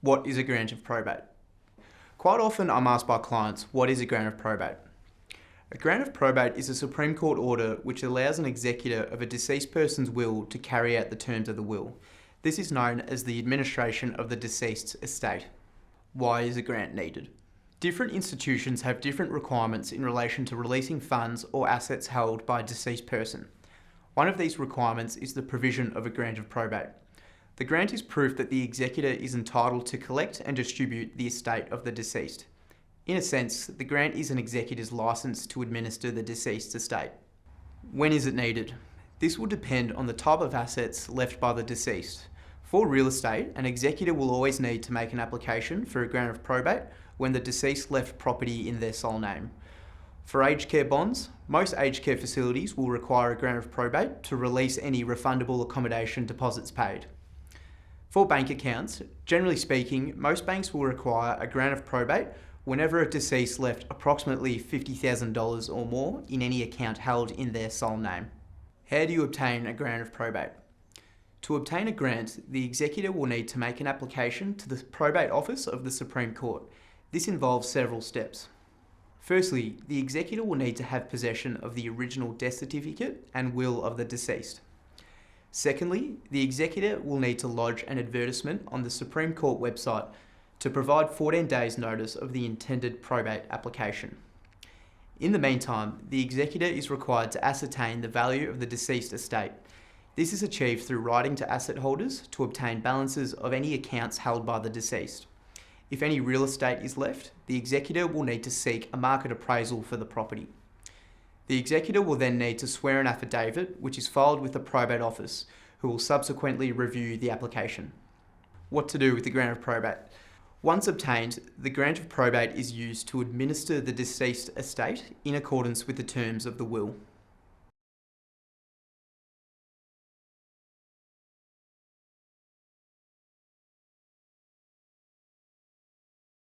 What is a grant of probate? Quite often I'm asked by clients, what is a grant of probate? A grant of probate is a Supreme Court order which allows an executor of a deceased person's will to carry out the terms of the will. This is known as the administration of the deceased's estate. Why is a grant needed? Different institutions have different requirements in relation to releasing funds or assets held by a deceased person. One of these requirements is the provision of a grant of probate. The grant is proof that the executor is entitled to collect and distribute the estate of the deceased. In a sense, the grant is an executor's license to administer the deceased's estate. When is it needed? This will depend on the type of assets left by the deceased. For real estate, an executor will always need to make an application for a grant of probate when the deceased left property in their sole name. For aged care bonds, most aged care facilities will require a grant of probate to release any refundable accommodation deposits paid. For bank accounts, generally speaking, most banks will require a grant of probate whenever a deceased left approximately $50,000 or more in any account held in their sole name. How do you obtain a grant of probate? To obtain a grant, the executor will need to make an application to the Probate Office of the Supreme Court. This involves several steps. Firstly, the executor will need to have possession of the original death certificate and will of the deceased. Secondly, the executor will need to lodge an advertisement on the Supreme Court website to provide 14 days notice of the intended probate application. In the meantime, the executor is required to ascertain the value of the deceased estate. This is achieved through writing to asset holders to obtain balances of any accounts held by the deceased. If any real estate is left, the executor will need to seek a market appraisal for the property. The executor will then need to swear an affidavit which is filed with the probate office, who will subsequently review the application. What to do with the grant of probate? Once obtained, the grant of probate is used to administer the deceased estate in accordance with the terms of the will.